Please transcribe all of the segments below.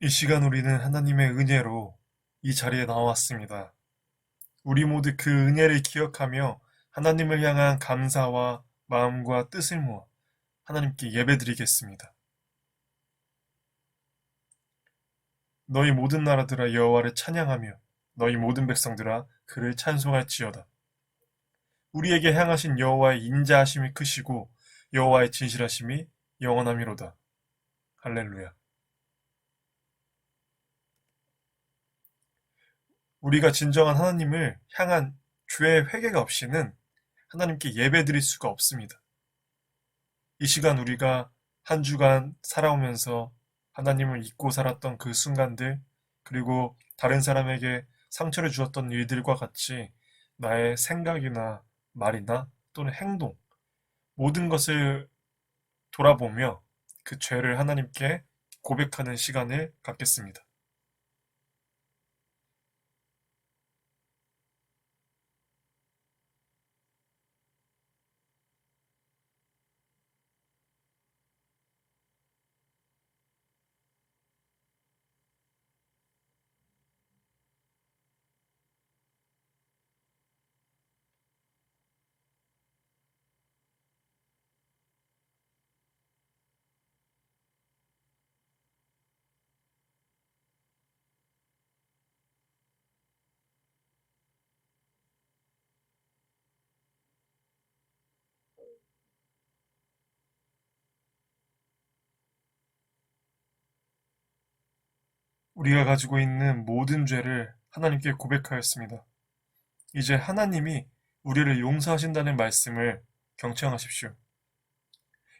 이 시간 우리는 하나님의 은혜로 이 자리에 나왔습니다. 우리 모두 그 은혜를 기억하며 하나님을 향한 감사와 마음과 뜻을 모아 하나님께 예배드리겠습니다. 너희 모든 나라들아 여호와를 찬양하며 너희 모든 백성들아 그를 찬송할지어다. 우리에게 향하신 여호와의 인자하심이 크시고 여호와의 진실하심이 영원하미로다. 할렐루야. 우리가 진정한 하나님을 향한 죄의 회개가 없이는 하나님께 예배드릴 수가 없습니다. 이 시간 우리가 한 주간 살아오면서 하나님을 잊고 살았던 그 순간들, 그리고 다른 사람에게 상처를 주었던 일들과 같이 나의 생각이나 말이나 또는 행동, 모든 것을 돌아보며 그 죄를 하나님께 고백하는 시간을 갖겠습니다. 우리가 가지고 있는 모든 죄를 하나님께 고백하였습니다. 이제 하나님이 우리를 용서하신다는 말씀을 경청하십시오.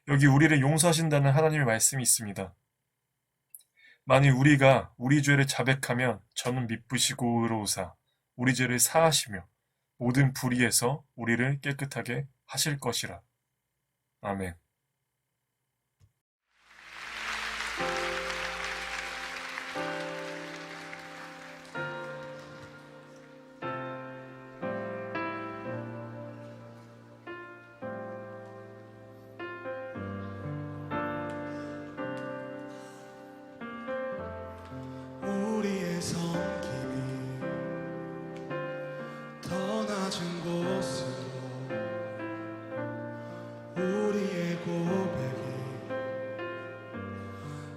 여기 우리를 용서하신다는 하나님의 말씀이 있습니다. 만일 우리가 우리 죄를 자백하면 저는 미쁘시고 의로우사 우리 죄를 사하시며 모든 불의에서 우리를 깨끗하게 하실 것이라. 아멘. 우리의 섬김이 더 낮은 곳으로 우리의 고백이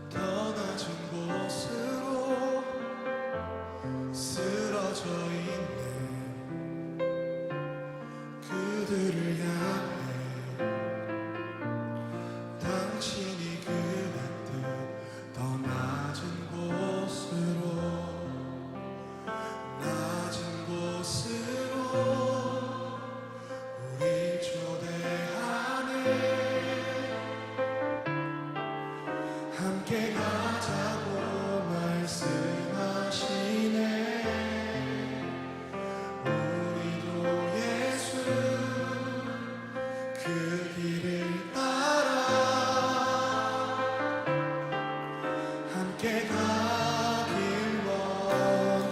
더 낮은 곳으로 쓰러져 있는 그들을 향해 당신이 그한 뜻 더 낮은 곳으로 낮은 곳으로 우리 초대하네 함께 가자고 말씀하시네 우리도 예수 그 길을 따라 함께 가길 원하네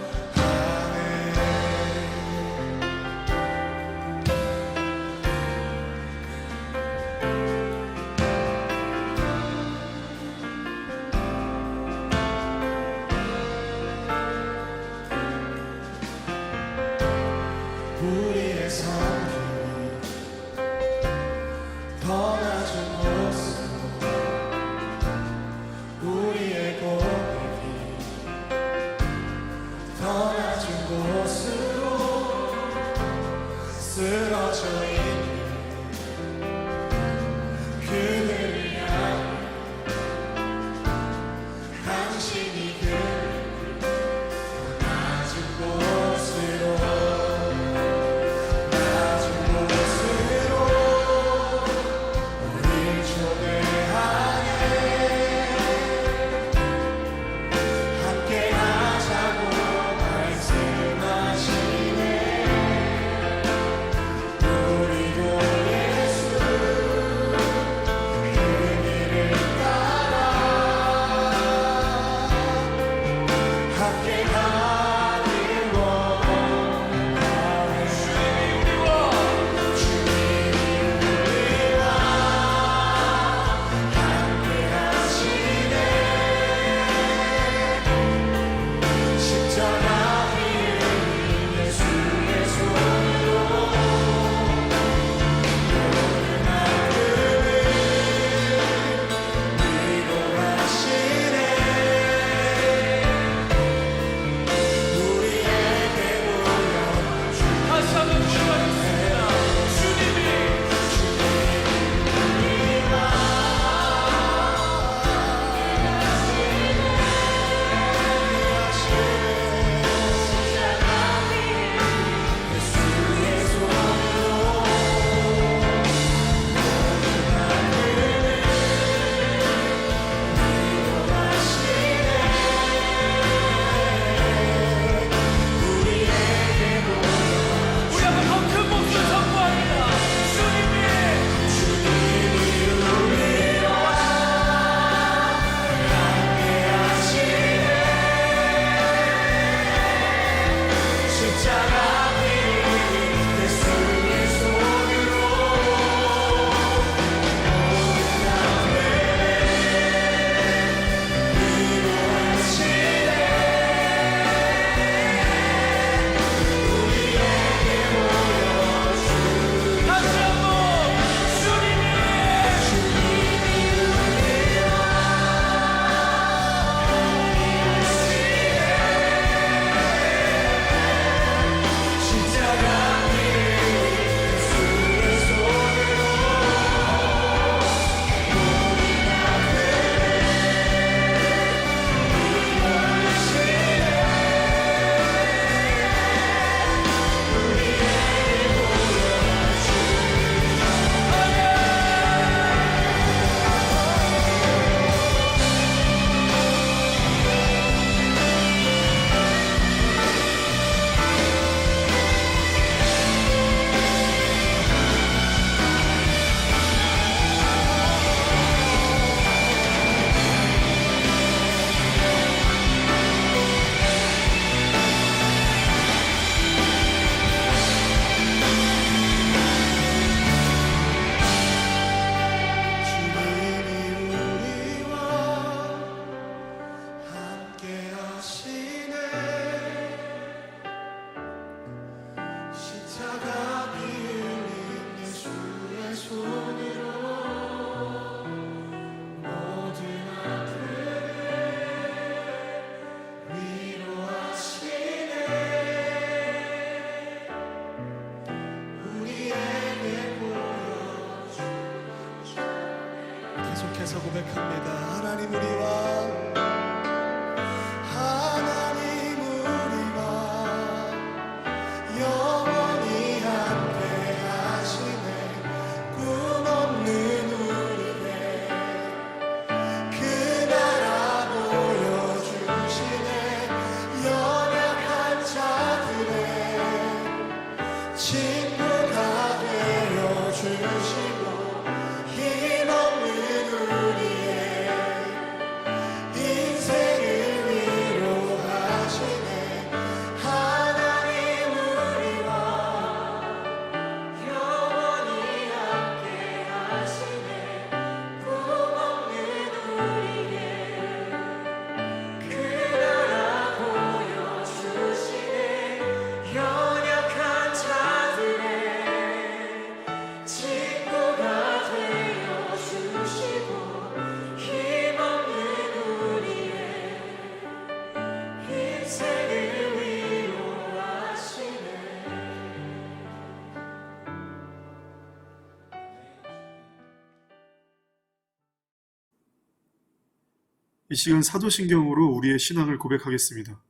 이 시간 사도신경으로 우리의 신앙을 고백하겠습니다.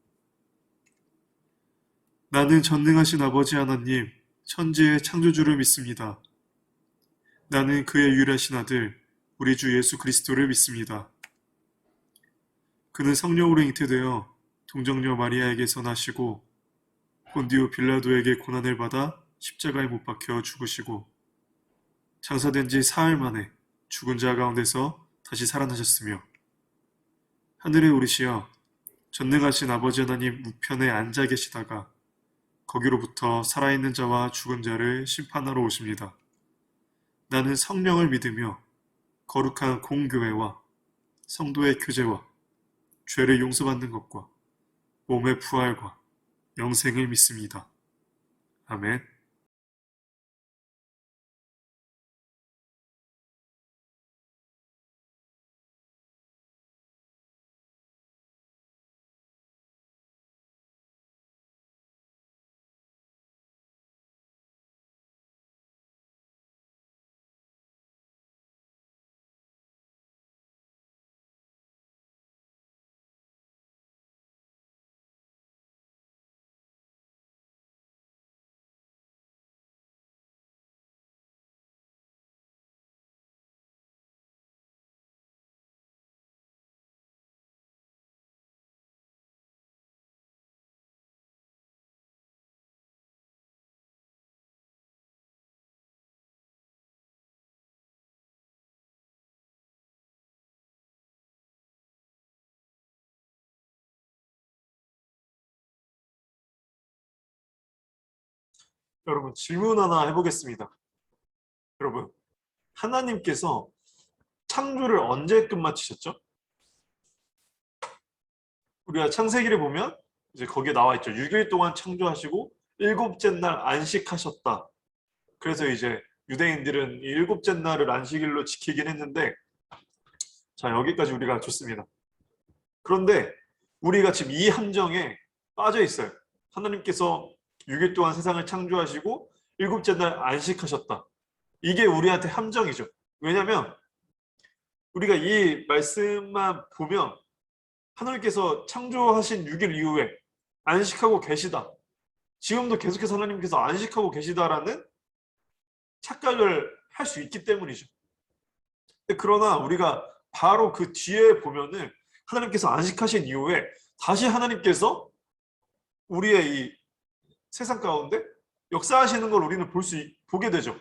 나는 전능하신 아버지 하나님, 천지의 창조주를 믿습니다. 나는 그의 유일하신 아들, 우리 주 예수 그리스도를 믿습니다. 그는 성령으로 잉태되어 동정녀 마리아에게서 나시고 본디오 빌라도에게 고난을 받아 십자가에 못 박혀 죽으시고 장사된 지 사흘 만에 죽은 자 가운데서 다시 살아나셨으며 하늘에 오르시어 전능하신 아버지 하나님 우편에 앉아 계시다가 거기로부터 살아있는 자와 죽은 자를 심판하러 오십니다. 나는 성령을 믿으며 거룩한 공교회와 성도의 교제와 죄를 용서받는 것과 몸의 부활과 영생을 믿습니다. 아멘. 여러분, 질문 하나 해보겠습니다. 여러분, 하나님께서 창조를 언제 끝마치셨죠? 우리가 창세기를 보면 이제 거기에 나와 있죠. 6일 동안 창조하시고 일곱째 날 안식하셨다. 그래서 이제 유대인들은 이 일곱째 날을 안식일로 지키긴 했는데, 자, 여기까지 우리가 좋습니다. 그런데 우리가 지금 이 함정에 빠져 있어요. 하나님께서 6일 동안 세상을 창조하시고 일곱째 날 안식하셨다. 이게 우리한테 함정이죠. 왜냐하면 우리가 이 말씀만 보면 하나님께서 창조하신 6일 이후에 안식하고 계시다. 지금도 계속해서 하나님께서 안식하고 계시다라는 착각을 할 수 있기 때문이죠. 그러나 우리가 바로 그 뒤에 보면은 하나님께서 안식하신 이후에 다시 하나님께서 우리의 이 세상 가운데 역사하시는 걸 우리는 보게 되죠.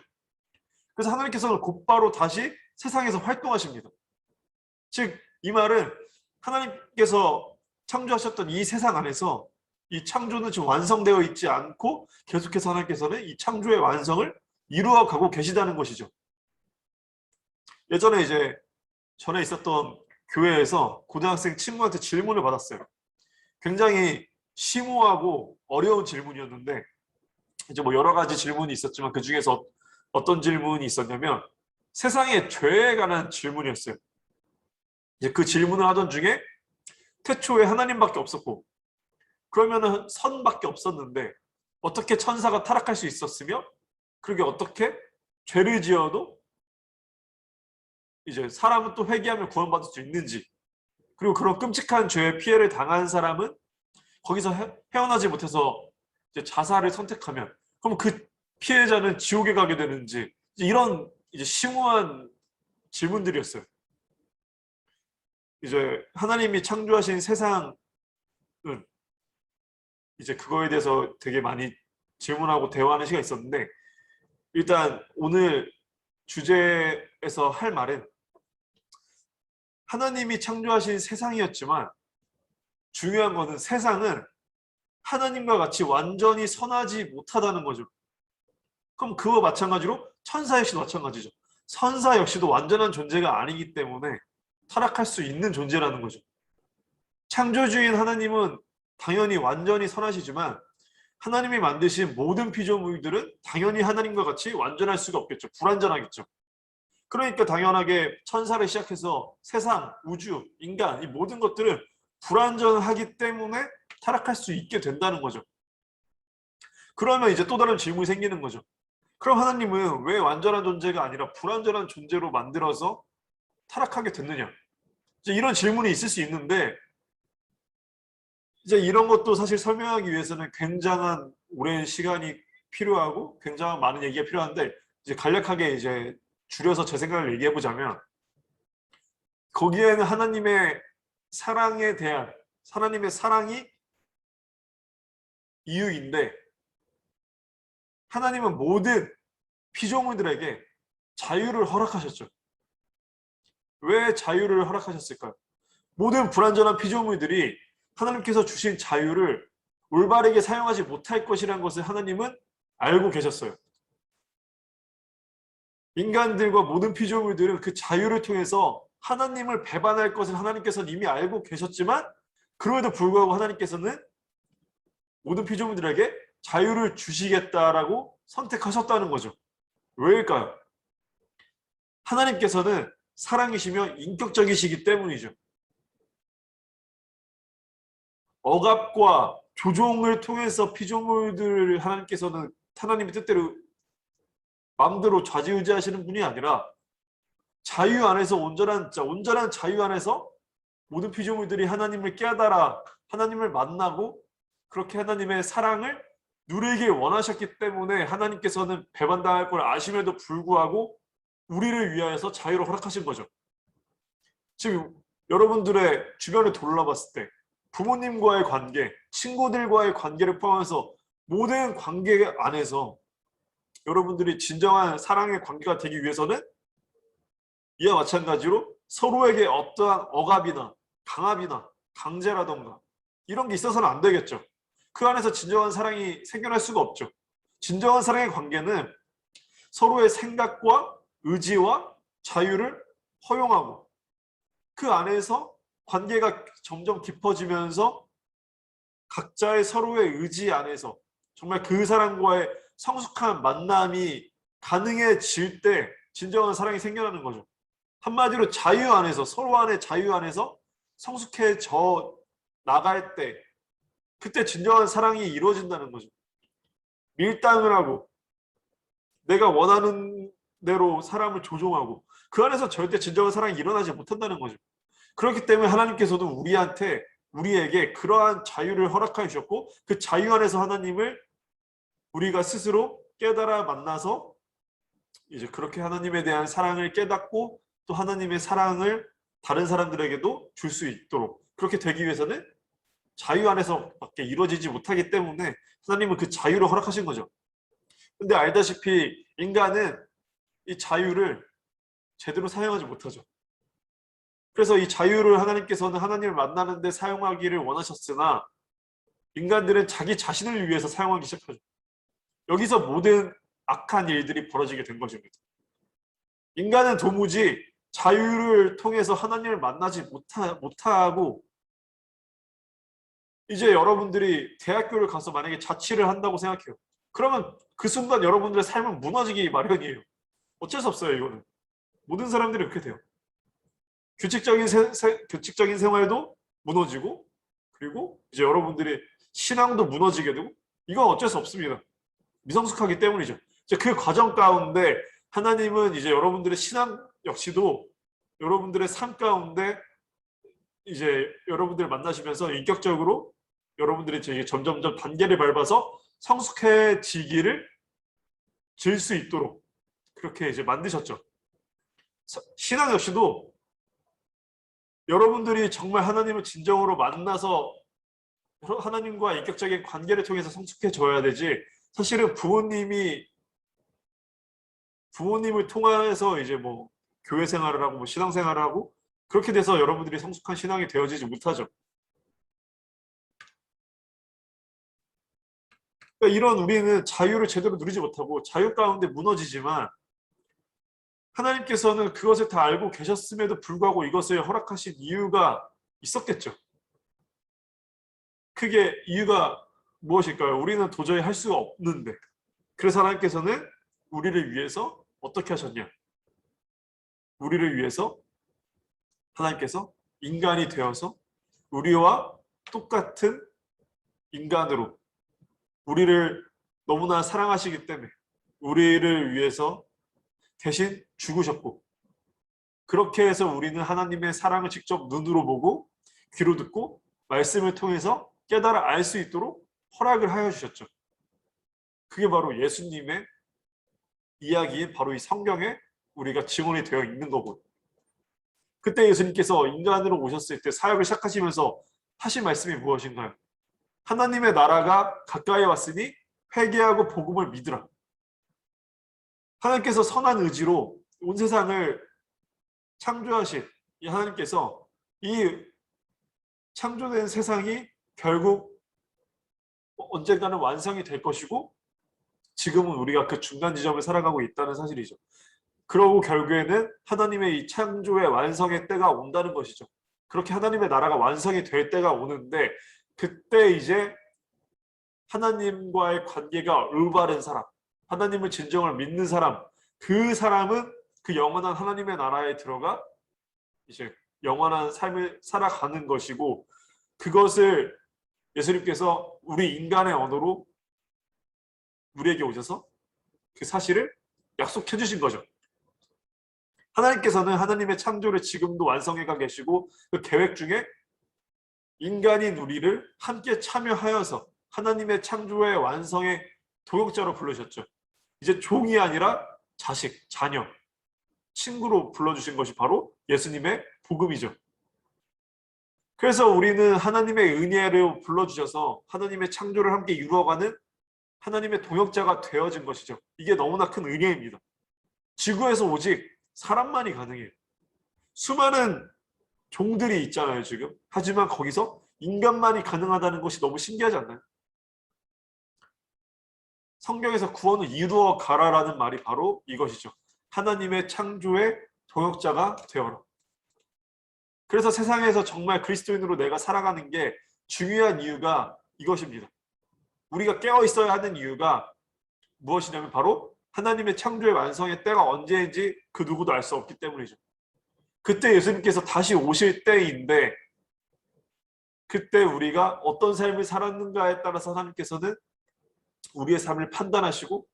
그래서 하나님께서는 곧바로 다시 세상에서 활동하십니다. 즉, 이 말은 하나님께서 창조하셨던 이 세상 안에서 이 창조는 지금 완성되어 있지 않고 계속해서 하나님께서는 이 창조의 완성을 이루어 가고 계시다는 것이죠. 예전에 이제 전에 있었던 교회에서 고등학생 친구한테 질문을 받았어요. 굉장히 심오하고 어려운 질문이었는데 이제 뭐 여러 가지 질문이 있었지만 그 중에서 어떤 질문이 있었냐면 세상의 죄에 관한 질문이었어요. 이제 그 질문을 하던 중에 태초에 하나님밖에 없었고 그러면은 선밖에 없었는데 어떻게 천사가 타락할 수 있었으며 그러게 어떻게 죄를 지어도 이제 사람은 또 회개하면 구원받을 수 있는지, 그리고 그런 끔찍한 죄의 피해를 당한 사람은 거기서 헤어나지 못해서 이제 자살을 선택하면 그럼 그 피해자는 지옥에 가게 되는지, 이런 이제 심오한 질문들이었어요. 이제 하나님이 창조하신 세상은 이제 그거에 대해서 되게 많이 질문하고 대화하는 시간이 있었는데, 일단 오늘 주제에서 할 말은 하나님이 창조하신 세상이었지만 중요한 것은 세상은 하나님과 같이 완전히 선하지 못하다는 거죠. 그럼 그와 마찬가지로 천사 역시도 마찬가지죠. 천사 역시도 완전한 존재가 아니기 때문에 타락할 수 있는 존재라는 거죠. 창조주인 하나님은 당연히 완전히 선하시지만 하나님이 만드신 모든 피조물들은 당연히 하나님과 같이 완전할 수가 없겠죠. 불완전하겠죠. 그러니까 당연하게 천사를 시작해서 세상, 우주, 인간 이 모든 것들은 불완전하기 때문에 타락할 수 있게 된다는 거죠. 그러면 이제 또 다른 질문이 생기는 거죠. 그럼 하나님은 왜 완전한 존재가 아니라 불완전한 존재로 만들어서 타락하게 됐느냐? 이제 이런 질문이 있을 수 있는데 이제 이런 것도 사실 설명하기 위해서는 굉장한 오랜 시간이 필요하고 굉장한 많은 얘기가 필요한데 이제 간략하게 이제 줄여서 제 생각을 얘기해 보자면 거기에는 하나님의 사랑에 대한 하나님의 사랑이 이유인데 하나님은 모든 피조물들에게 자유를 허락하셨죠. 왜 자유를 허락하셨을까요? 모든 불완전한 피조물들이 하나님께서 주신 자유를 올바르게 사용하지 못할 것이라는 것을 하나님은 알고 계셨어요. 인간들과 모든 피조물들은 그 자유를 통해서 하나님을 배반할 것을 하나님께서는 이미 알고 계셨지만 그럼에도 불구하고 하나님께서는 모든 피조물들에게 자유를 주시겠다라고 선택하셨다는 거죠. 왜일까요? 하나님께서는 사랑이시며 인격적이시기 때문이죠. 억압과 조종을 통해서 피조물들을 하나님께서는 하나님의 뜻대로 마음대로 좌지우지하시는 분이 아니라 자유 안에서 온전한 자유 안에서 모든 피조물들이 하나님을 깨달아 하나님을 만나고 그렇게 하나님의 사랑을 누리길 원하셨기 때문에 하나님께서는 배반당할 걸 아심에도 불구하고 우리를 위하여서 자유를 허락하신 거죠. 지금 여러분들의 주변을 돌아봤을 때 부모님과의 관계, 친구들과의 관계를 포함해서 모든 관계 안에서 여러분들이 진정한 사랑의 관계가 되기 위해서는 이와 마찬가지로 서로에게 어떠한 억압이나 강압이나 강제라던가 이런 게 있어서는 안 되겠죠. 그 안에서 진정한 사랑이 생겨날 수가 없죠. 진정한 사랑의 관계는 서로의 생각과 의지와 자유를 허용하고 그 안에서 관계가 점점 깊어지면서 각자의 서로의 의지 안에서 정말 그 사람과의 성숙한 만남이 가능해질 때 진정한 사랑이 생겨나는 거죠. 한마디로 자유 안에서 서로 안의 자유 안에서 성숙해져 나갈 때 그때 진정한 사랑이 이루어진다는 거죠. 밀당을 하고 내가 원하는 대로 사람을 조종하고 그 안에서 절대 진정한 사랑이 일어나지 못한다는 거죠. 그렇기 때문에 하나님께서도 우리에게 그러한 자유를 허락하여 주셨고 그 자유 안에서 하나님을 우리가 스스로 깨달아 만나서 이제 그렇게 하나님에 대한 사랑을 깨닫고 또 하나님의 사랑을 다른 사람들에게도 줄 수 있도록 그렇게 되기 위해서는 자유 안에서밖에 이루어지지 못하기 때문에 하나님은 그 자유를 허락하신 거죠. 근데 알다시피 인간은 이 자유를 제대로 사용하지 못하죠. 그래서 이 자유를 하나님께서는 하나님을 만나는 데 사용하기를 원하셨으나 인간들은 자기 자신을 위해서 사용하기 시작하죠. 여기서 모든 악한 일들이 벌어지게 된 것입니다. 인간은 도무지 자유를 통해서 하나님을 만나지 못하고 이제 여러분들이 대학교를 가서 만약에 자취를 한다고 생각해요. 그러면 그 순간 여러분들의 삶은 무너지기 마련이에요. 어쩔 수 없어요. 이거는 모든 사람들이 그렇게 돼요. 규칙적인 생활도 무너지고 그리고 이제 여러분들이 신앙도 무너지게 되고 이건 어쩔 수 없습니다. 미성숙하기 때문이죠. 이제 그 과정 가운데 하나님은 이제 여러분들의 신앙 역시도 여러분들의 삶 가운데 이제 여러분들을 만나시면서 인격적으로 여러분들이 이제 점점점 단계를 밟아서 성숙해지기를 질 수 있도록 그렇게 이제 만드셨죠. 신앙 역시도 여러분들이 정말 하나님을 진정으로 만나서 하나님과 인격적인 관계를 통해서 성숙해져야 되지 사실은 부모님을 통해서 이제 뭐 교회 생활을 하고 뭐 신앙 생활을 하고 그렇게 돼서 여러분들이 성숙한 신앙이 되어지지 못하죠. 그러니까 이런 우리는 자유를 제대로 누리지 못하고 자유 가운데 무너지지만 하나님께서는 그것을 다 알고 계셨음에도 불구하고 이것을 허락하신 이유가 있었겠죠. 그게 이유가 무엇일까요? 우리는 도저히 할 수가 없는데 그래서 하나님께서는 우리를 위해서 어떻게 하셨냐? 우리를 위해서 하나님께서 인간이 되어서 우리와 똑같은 인간으로 우리를 너무나 사랑하시기 때문에 우리를 위해서 대신 죽으셨고 그렇게 해서 우리는 하나님의 사랑을 직접 눈으로 보고 귀로 듣고 말씀을 통해서 깨달아 알 수 있도록 허락을 하여 주셨죠. 그게 바로 예수님의 이야기인 바로 이 성경에 우리가 증언이 되어 있는 거고, 그때 예수님께서 인간으로 오셨을 때 사역을 시작하시면서 하신 말씀이 무엇인가요? 하나님의 나라가 가까이 왔으니 회개하고 복음을 믿으라. 하나님께서 선한 의지로 온 세상을 창조하신 이 하나님께서 이 창조된 세상이 결국 언젠가는 완성이 될 것이고 지금은 우리가 그 중간 지점을 살아가고 있다는 사실이죠. 그러고 결국에는 하나님의 이 창조의 완성의 때가 온다는 것이죠. 그렇게 하나님의 나라가 완성이 될 때가 오는데 그때 이제 하나님과의 관계가 올바른 사람, 하나님을 진정을 믿는 사람, 그 사람은 그 영원한 하나님의 나라에 들어가 이제 영원한 삶을 살아가는 것이고, 그것을 예수님께서 우리 인간의 언어로 우리에게 오셔서 그 사실을 약속해 주신 거죠. 하나님께서는 하나님의 창조를 지금도 완성해가 계시고 그 계획 중에 인간인 우리를 함께 참여하여서 하나님의 창조의 완성의 동역자로 부르셨죠. 이제 종이 아니라 자식, 자녀, 친구로 불러주신 것이 바로 예수님의 복음이죠. 그래서 우리는 하나님의 은혜로 불러주셔서 하나님의 창조를 함께 이루어가는 하나님의 동역자가 되어진 것이죠. 이게 너무나 큰 은혜입니다. 지구에서 오직 사람만이 가능해요. 수많은 종들이 있잖아요, 지금. 하지만 거기서 인간만이 가능하다는 것이 너무 신기하지 않나요? 성경에서 구원을 이루어 가라라는 말이 바로 이것이죠. 하나님의 창조의 동역자가 되어라. 그래서 세상에서 정말 그리스도인으로 내가 살아가는 게 중요한 이유가 이것입니다. 우리가 깨어 있어야 하는 이유가 무엇이냐면 바로 하나님의 창조의 완성의 때가 언제인지 그 누구도 알 수 없기 때문이죠. 그때 예수님께서 다시 오실 때인데 그때 우리가 어떤 삶을 살았는가에 따라서 하나님께서는 우리의 삶을 판단하시고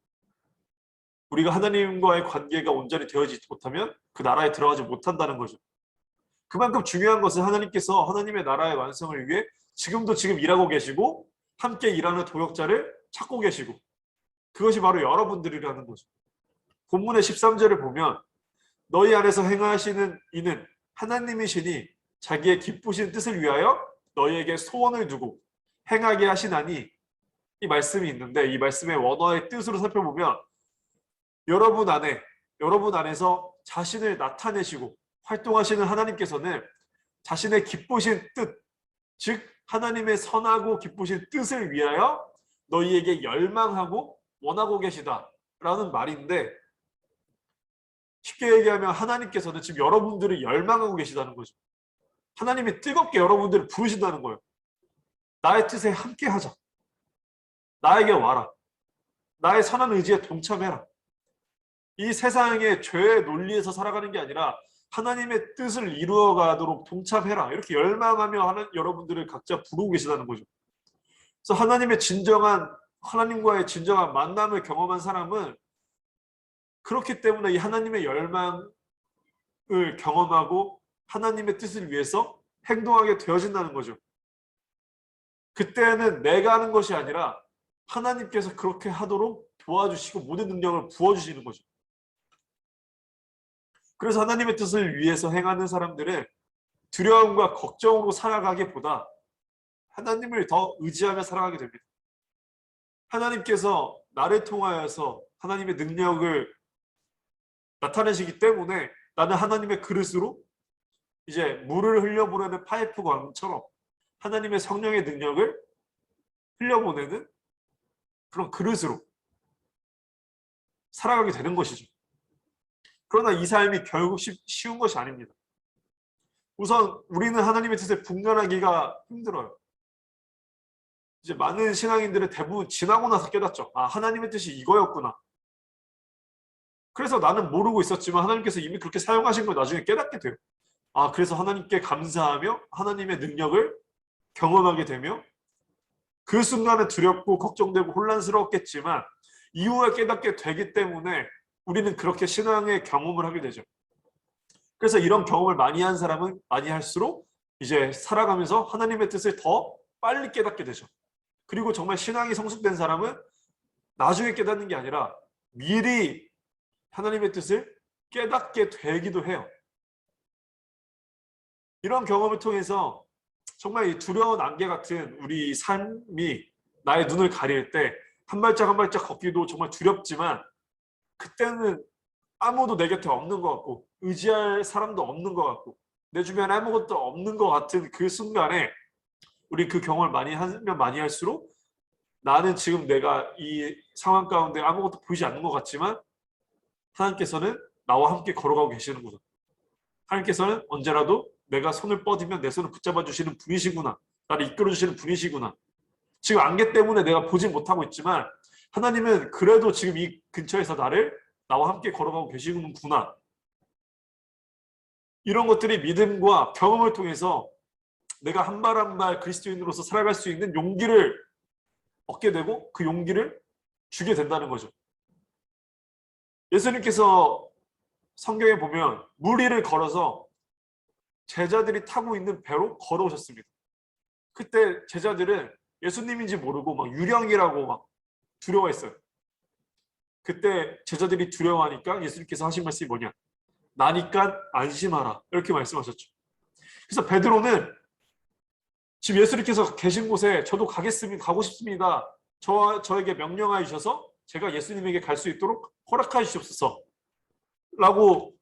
우리가 하나님과의 관계가 온전히 되어지지 못하면 그 나라에 들어가지 못한다는 거죠. 그만큼 중요한 것은 하나님께서 하나님의 나라의 완성을 위해 지금 일하고 계시고 함께 일하는 동역자를 찾고 계시고 그것이 바로 여러분들이라는 거죠. 본문의 13절을 보면 너희 안에서 행하시는 이는 하나님이시니 자기의 기쁘신 뜻을 위하여 너희에게 소원을 두고 행하게 하시나니, 이 말씀이 있는데 이 말씀의 원어의 뜻으로 살펴보면 여러분 안에서 자신을 나타내시고 활동하시는 하나님께서는 자신의 기쁘신 뜻, 즉 하나님의 선하고 기쁘신 뜻을 위하여 너희에게 열망하고 원하고 계시다라는 말인데, 쉽게 얘기하면 하나님께서는 지금 여러분들을 열망하고 계시다는 거죠. 하나님이 뜨겁게 여러분들을 부르신다는 거예요. 나의 뜻에 함께 하자. 나에게 와라. 나의 선한 의지에 동참해라. 이 세상의 죄의 논리에서 살아가는 게 아니라 하나님의 뜻을 이루어가도록 동참해라. 이렇게 열망하며 여러분들을 각자 부르고 계시다는 거죠. 그래서 하나님과의 진정한 만남을 경험한 사람은 그렇기 때문에 이 하나님의 열망을 경험하고 하나님의 뜻을 위해서 행동하게 되어진다는 거죠. 그때는 내가 하는 것이 아니라 하나님께서 그렇게 하도록 도와주시고 모든 능력을 부어주시는 거죠. 그래서 하나님의 뜻을 위해서 행하는 사람들은 두려움과 걱정으로 살아가기보다 하나님을 더 의지하며 살아가게 됩니다. 하나님께서 나를 통하여서 하나님의 능력을 나타내시기 때문에 나는 하나님의 그릇으로 이제 물을 흘려보내는 파이프광처럼 하나님의 성령의 능력을 흘려보내는 그런 그릇으로 살아가게 되는 것이죠. 그러나 이 삶이 결국 쉬운 것이 아닙니다. 우선 우리는 하나님의 뜻에 분간하기가 힘들어요. 이제 많은 신앙인들은 대부분 지나고 나서 깨닫죠. 아, 하나님의 뜻이 이거였구나. 그래서 나는 모르고 있었지만 하나님께서 이미 그렇게 사용하신 걸 나중에 깨닫게 돼요. 아, 그래서 하나님께 감사하며 하나님의 능력을 경험하게 되며 그 순간에 두렵고 걱정되고 혼란스러웠겠지만 이후에 깨닫게 되기 때문에 우리는 그렇게 신앙의 경험을 하게 되죠. 그래서 이런 경험을 많이 한 사람은 많이 할수록 이제 살아가면서 하나님의 뜻을 더 빨리 깨닫게 되죠. 그리고 정말 신앙이 성숙된 사람은 나중에 깨닫는 게 아니라 미리 하나님의 뜻을 깨닫게 되기도 해요. 이런 경험을 통해서 정말 이 두려운 안개 같은 우리 삶이 나의 눈을 가릴 때 한 발짝 한 발짝 걷기도 정말 두렵지만 그때는 아무도 내 곁에 없는 것 같고 의지할 사람도 없는 것 같고 내 주변에 아무것도 없는 것 같은 그 순간에 우리 그 경험을 많이 하면 많이 할수록 나는 지금 내가 이 상황 가운데 아무것도 보이지 않는 것 같지만 하나님께서는 나와 함께 걸어가고 계시는구나. 하나님께서는 언제라도 내가 손을 뻗으면 내 손을 붙잡아 주시는 분이시구나. 나를 이끌어 주시는 분이시구나. 지금 안개 때문에 내가 보지 못하고 있지만 하나님은 그래도 지금 이 근처에서 나와 함께 걸어가고 계시는구나. 이런 것들이 믿음과 경험을 통해서 내가 한 발 한 발 그리스도인으로서 살아갈 수 있는 용기를 얻게 되고 그 용기를 주게 된다는 거죠. 예수님께서 성경에 보면 물 위를 걸어서 제자들이 타고 있는 배로 걸어오셨습니다. 그때 제자들은 예수님인지 모르고 막 유령이라고 막 두려워했어요. 그때 제자들이 두려워하니까 예수님께서 하신 말씀이 뭐냐? 나니까 안심하라. 이렇게 말씀하셨죠. 그래서 베드로는 지금 예수님께서 계신 곳에 저도 가고 싶습니다. 저에게 명령하여 주셔서 제가 예수님에게 갈 수 있도록 허락하여 주시옵소서. 라고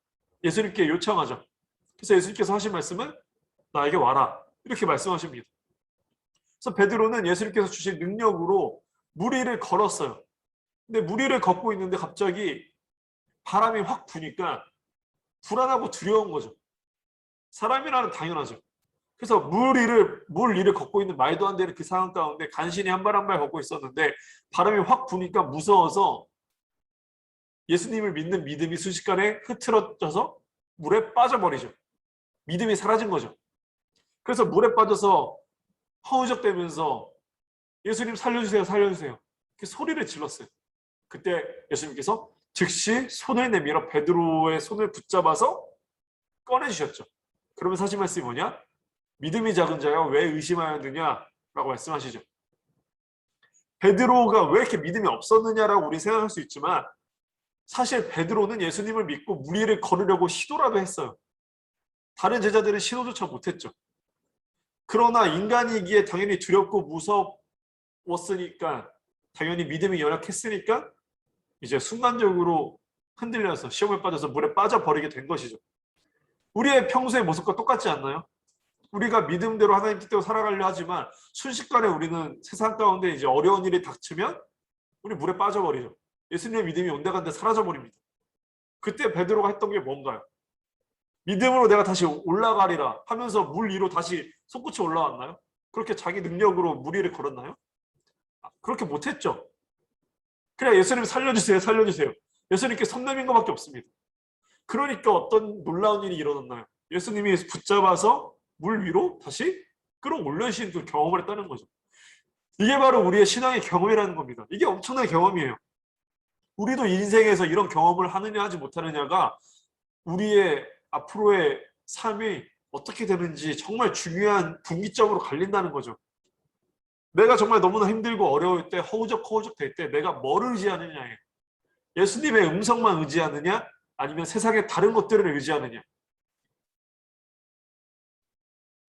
예수님께 요청하죠. 그래서 예수님께서 하신 말씀은 나에게 와라. 이렇게 말씀하십니다. 그래서 베드로는 예수님께서 주신 능력으로 물 위를 걸었어요. 근데 물 위를 걷고 있는데 갑자기 바람이 확 부니까 불안하고 두려운 거죠. 사람이라는 당연하죠. 그래서 물 위를 걷고 있는 말도 안 되는 그 상황 가운데 간신히 한 발 한 발 걷고 있었는데 바람이 확 부니까 무서워서 예수님을 믿는 믿음이 순식간에 흐트러져서 물에 빠져버리죠. 믿음이 사라진 거죠. 그래서 물에 빠져서 허우적대면서 예수님 살려주세요, 살려주세요. 이렇게 소리를 질렀어요. 그때 예수님께서 즉시 손을 내밀어 베드로의 손을 붙잡아서 꺼내주셨죠. 그러면서 하신 말씀이 뭐냐? 믿음이 작은 자여 왜 의심하였느냐? 라고 말씀하시죠. 베드로가 왜 이렇게 믿음이 없었느냐라고 우리 생각할 수 있지만 사실 베드로는 예수님을 믿고 물 위를 걸으려고 시도라도 했어요. 다른 제자들은 시도조차 못했죠. 그러나 인간이기에 당연히 두렵고 무서웠으니까 당연히 믿음이 연약했으니까 이제 순간적으로 흔들려서 시험에 빠져서 물에 빠져버리게 된 것이죠. 우리의 평소의 모습과 똑같지 않나요? 우리가 믿음대로 하나님 뜻대로 살아가려 하지만 순식간에 우리는 세상 가운데 이제 어려운 일이 닥치면 우리 물에 빠져버리죠. 예수님의 믿음이 온데간데 사라져버립니다. 그때 베드로가 했던 게 뭔가요? 믿음으로 내가 다시 올라가리라 하면서 물 위로 다시 솟구쳐 올라왔나요? 그렇게 자기 능력으로 물 위를 걸었나요? 그렇게 못했죠. 그냥 예수님 살려주세요, 살려주세요. 예수님께 손 내민 것밖에 없습니다. 그러니까 어떤 놀라운 일이 일어났나요? 예수님이 붙잡아서 물 위로 다시 끌어올려주신 그 경험을 했다는 거죠. 이게 바로 우리의 신앙의 경험이라는 겁니다. 이게 엄청난 경험이에요. 우리도 인생에서 이런 경험을 하느냐 하지 못하느냐가 우리의 앞으로의 삶이 어떻게 되는지 정말 중요한 분기점으로 갈린다는 거죠. 내가 정말 너무나 힘들고 어려울 때 허우적 될 때 내가 뭐를 의지하느냐예요. 예수님의 음성만 의지하느냐 아니면 세상의 다른 것들을 의지하느냐.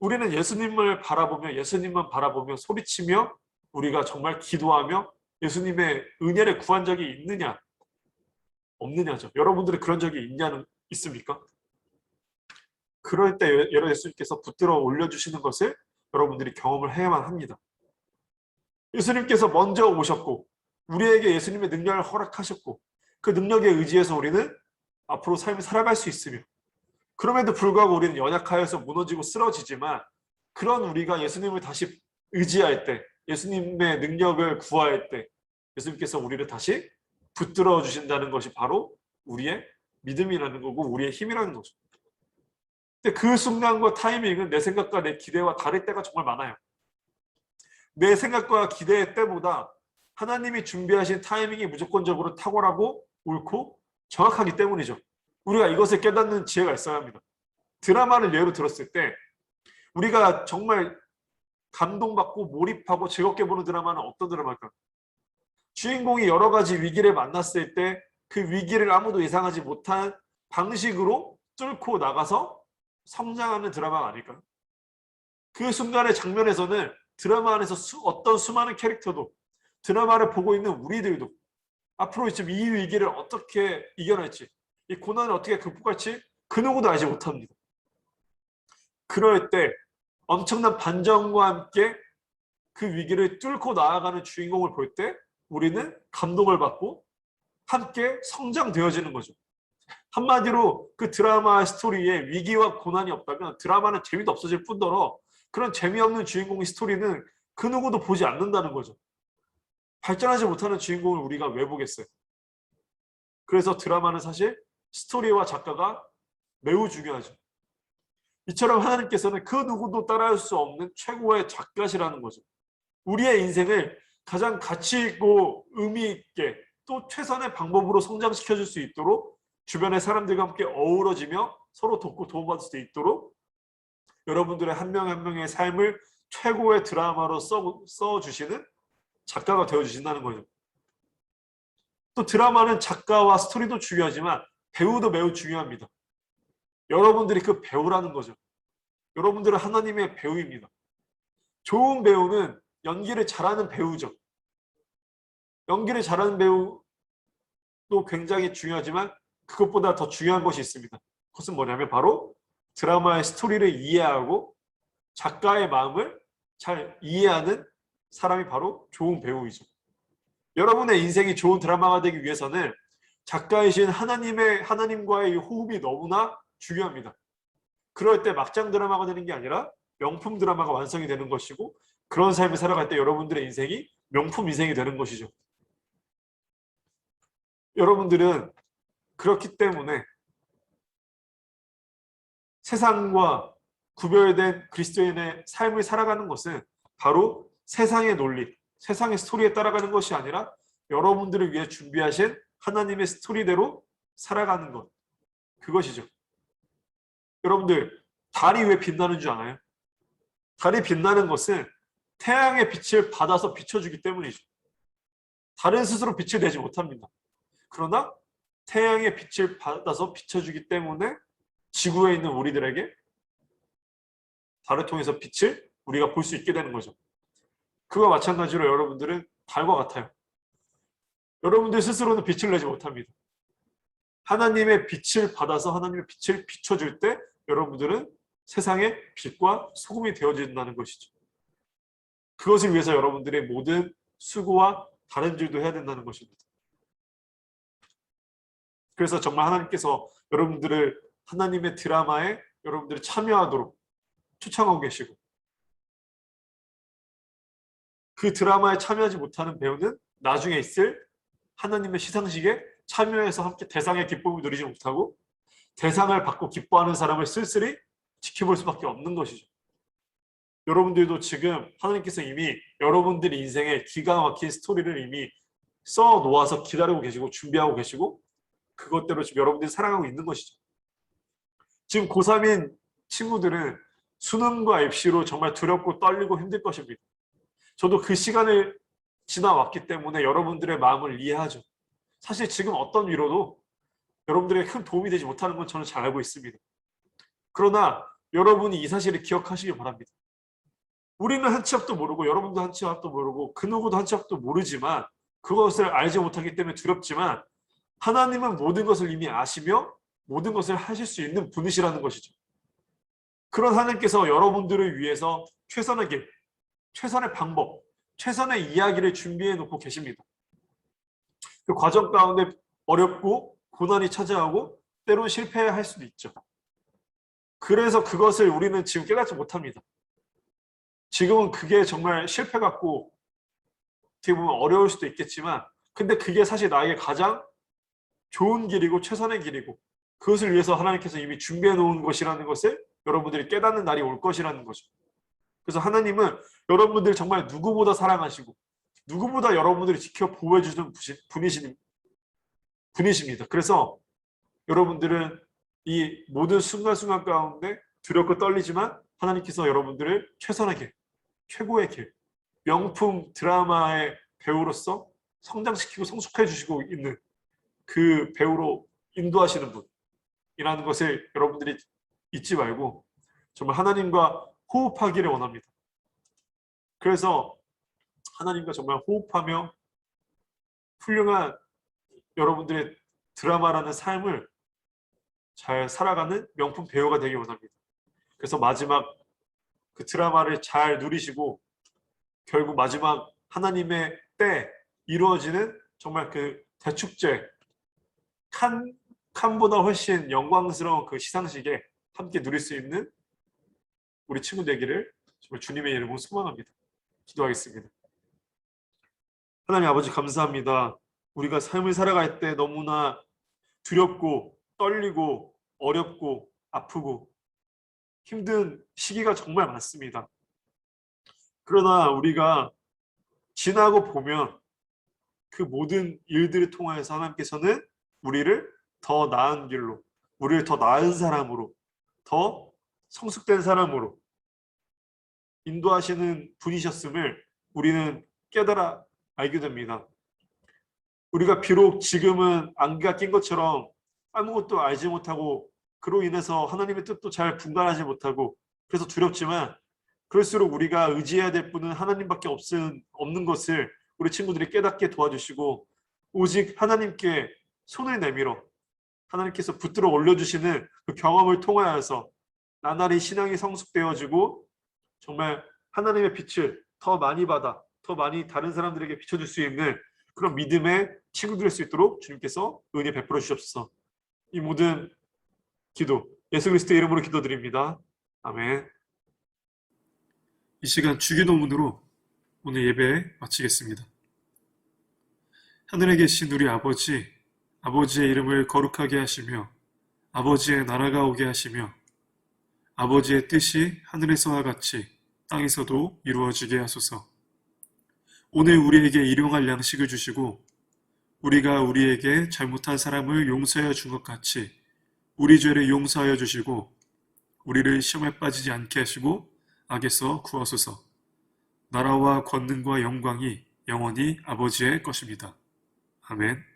우리는 예수님만 바라보며 소리치며 우리가 정말 기도하며 예수님의 은혜를 구한 적이 있느냐 없느냐죠. 여러분들은 그런 적이 있습니까? 그럴 때 예수님께서 붙들어 올려주시는 것을 여러분들이 경험을 해야만 합니다. 예수님께서 먼저 오셨고 우리에게 예수님의 능력을 허락하셨고 그 능력에 의지해서 우리는 앞으로 삶을 살아갈 수 있으며 그럼에도 불구하고 우리는 연약하여서 무너지고 쓰러지지만 그런 우리가 예수님을 다시 의지할 때 예수님의 능력을 구할 때 예수님께서 우리를 다시 붙들어 주신다는 것이 바로 우리의 믿음이라는 거고 우리의 힘이라는 거죠. 근데 그 순간과 타이밍은 내 생각과 내 기대와 다를 때가 정말 많아요. 내 생각과 기대의 때보다 하나님이 준비하신 타이밍이 무조건적으로 탁월하고 옳고 정확하기 때문이죠. 우리가 이것을 깨닫는 지혜가 있어야 합니다. 드라마를 예로 들었을 때 우리가 정말 감동받고 몰입하고 즐겁게 보는 드라마는 어떤 드라마일까? 주인공이 여러 가지 위기를 만났을 때 그 위기를 아무도 예상하지 못한 방식으로 뚫고 나가서 성장하는 드라마가 아닐까요? 그 순간의 장면에서는 드라마 안에서 어떤 수많은 캐릭터도, 드라마를 보고 있는 우리들도 앞으로 지금 이 위기를 어떻게 이겨낼지, 이 고난을 어떻게 극복할지 그 누구도 알지 못합니다. 그럴 때 엄청난 반전과 함께 그 위기를 뚫고 나아가는 주인공을 볼 때 우리는 감동을 받고 함께 성장되어지는 거죠. 한마디로 그 드라마 스토리에 위기와 고난이 없다면 드라마는 재미도 없어질 뿐더러 그런 재미없는 주인공의 스토리는 그 누구도 보지 않는다는 거죠. 발전하지 못하는 주인공을 우리가 왜 보겠어요? 그래서 드라마는 사실 스토리와 작가가 매우 중요하죠. 이처럼 하나님께서는 그 누구도 따라할 수 없는 최고의 작가시라는 거죠. 우리의 인생을 가장 가치 있고 의미 있게 또 최선의 방법으로 성장시켜 줄 수 있도록 주변의 사람들과 함께 어우러지며 서로 돕고 도움받을 수 있도록 여러분들의 한 명 한 명의 삶을 최고의 드라마로 써주시는 작가가 되어주신다는 거죠. 또 드라마는 작가와 스토리도 중요하지만 배우도 매우 중요합니다. 여러분들이 그 배우라는 거죠. 여러분들은 하나님의 배우입니다. 좋은 배우는 연기를 잘하는 배우죠. 연기를 잘하는 배우도 굉장히 중요하지만 그것보다 더 중요한 것이 있습니다. 그것은 뭐냐면 바로 드라마의 스토리를 이해하고 작가의 마음을 잘 이해하는 사람이 바로 좋은 배우이죠. 여러분의 인생이 좋은 드라마가 되기 위해서는 작가이신 하나님과의 호흡이 너무나 중요합니다. 그럴 때 막장 드라마가 되는 게 아니라 명품 드라마가 완성이 되는 것이고 그런 삶을 살아갈 때 여러분들의 인생이 명품 인생이 되는 것이죠. 여러분들은 그렇기 때문에 세상과 구별된 그리스도인의 삶을 살아가는 것은 바로 세상의 논리, 세상의 스토리에 따라가는 것이 아니라 여러분들을 위해 준비하신 하나님의 스토리대로 살아가는 것, 그것이죠. 여러분들 달이 왜 빛나는 줄 아나요? 달이 빛나는 것은 태양의 빛을 받아서 비춰주기 때문이죠. 달은 스스로 빛을 내지 못합니다. 그러나 태양의 빛을 받아서 비춰주기 때문에 지구에 있는 우리들에게 달을 통해서 빛을 우리가 볼 수 있게 되는 거죠. 그와 마찬가지로 여러분들은 달과 같아요. 여러분들 스스로는 빛을 내지 못합니다. 하나님의 빛을 받아서 하나님의 빛을 비춰줄 때 여러분들은 세상의 빛과 소금이 되어진다는 것이죠. 그것을 위해서 여러분들의 모든 수고와 다른 일도 해야 된다는 것입니다. 그래서 정말 하나님께서 여러분들을 하나님의 드라마에 여러분들이 참여하도록 초청하고 계시고 그 드라마에 참여하지 못하는 배우는 나중에 있을 하나님의 시상식에 참여해서 함께 대상의 기쁨을 누리지 못하고 대상을 받고 기뻐하는 사람을 쓸쓸히 지켜볼 수밖에 없는 것이죠. 여러분들도 지금 하나님께서 이미 여러분들 인생의 기가 막힌 스토리를 이미 써 놓아서 기다리고 계시고 준비하고 계시고 그것대로 지금 여러분들이 살아가고 있는 것이죠. 지금 고3인 친구들은 수능과 입시로 정말 두렵고 떨리고 힘들 것입니다. 저도 그 시간을 지나왔기 때문에 여러분들의 마음을 이해하죠. 사실 지금 어떤 위로도 여러분들에게 큰 도움이 되지 못하는 건 저는 잘 알고 있습니다. 그러나 여러분이 이 사실을 기억하시기 바랍니다. 우리는 한 치 앞도 모르고 여러분도 한 치 앞도 모르고 그 누구도 한 치 앞도 모르지만 그것을 알지 못하기 때문에 두렵지만 하나님은 모든 것을 이미 아시며 모든 것을 하실 수 있는 분이시라는 것이죠. 그런 하나님께서 여러분들을 위해서 최선의 길, 최선의 방법, 최선의 이야기를 준비해 놓고 계십니다. 그 과정 가운데 어렵고 고난이 찾아오고 때론 실패할 수도 있죠. 그래서 그것을 우리는 지금 깨닫지 못합니다. 지금은 그게 정말 실패 같고 어떻게 보면 어려울 수도 있겠지만 근데 그게 사실 나에게 가장 좋은 길이고 최선의 길이고 그것을 위해서 하나님께서 이미 준비해 놓은 것이라는 것을 여러분들이 깨닫는 날이 올 것이라는 거죠. 그래서 하나님은 여러분들 정말 누구보다 사랑하시고 누구보다 여러분들이 지켜 보호해 주는 분이십니다. 그래서 여러분들은 이 모든 순간순간 가운데 두렵고 떨리지만 하나님께서 여러분들을 최선의 길, 최고의 길, 명품 드라마의 배우로서 성장시키고 성숙해 주시고 있는 그 배우로 인도하시는 분이라는 것을 여러분들이 잊지 말고 정말 하나님과 호흡하기를 원합니다. 그래서 하나님과 정말 호흡하며 훌륭한 여러분들의 드라마라는 삶을 잘 살아가는 명품 배우가 되기 원합니다. 그래서 마지막 그 드라마를 잘 누리시고 결국 마지막 하나님의 때 이루어지는 정말 그 대축제 칸보다 훨씬 영광스러운 그 시상식에 함께 누릴 수 있는 우리 친구 되기를 정말 주님의 이름으로 소망합니다. 기도하겠습니다. 하나님 아버지 감사합니다. 우리가 삶을 살아갈 때 너무나 두렵고 떨리고 어렵고 아프고 힘든 시기가 정말 많습니다. 그러나 우리가 지나고 보면 그 모든 일들을 통하여서 하나님께서는 우리를 더 나은 길로, 우리를 더 나은 사람으로, 더 성숙된 사람으로 인도하시는 분이셨음을 우리는 깨달아 알게 됩니다. 우리가 비록 지금은 안개가 낀 것처럼 아무것도 알지 못하고 그로 인해서 하나님의 뜻도 잘 분간하지 못하고 그래서 두렵지만 그럴수록 우리가 의지해야 될 분은 하나님밖에 없는 것을 우리 친구들이 깨닫게 도와주시고 오직 하나님께 손을 내밀어 하나님께서 붙들어 올려주시는 그 경험을 통하여서 나날이 신앙이 성숙되어지고 정말 하나님의 빛을 더 많이 받아 더 많이 다른 사람들에게 비춰줄 수 있는 그런 믿음의 친구들 될 수 있도록 주님께서 은혜 베풀어 주시옵소서. 이 모든 기도 예수 그리스도의 이름으로 기도드립니다. 아멘. 이 시간 주기도문으로 오늘 예배 마치겠습니다. 하늘에 계신 우리 아버지, 아버지의 이름을 거룩하게 하시며 아버지의 나라가 오게 하시며 아버지의 뜻이 하늘에서와 같이 땅에서도 이루어지게 하소서. 오늘 우리에게 일용할 양식을 주시고 우리가 우리에게 잘못한 사람을 용서하여 준 것 같이 우리 죄를 용서하여 주시고 우리를 시험에 빠지지 않게 하시고 악에서 구하소서. 나라와 권능과 영광이 영원히 아버지의 것입니다. 아멘.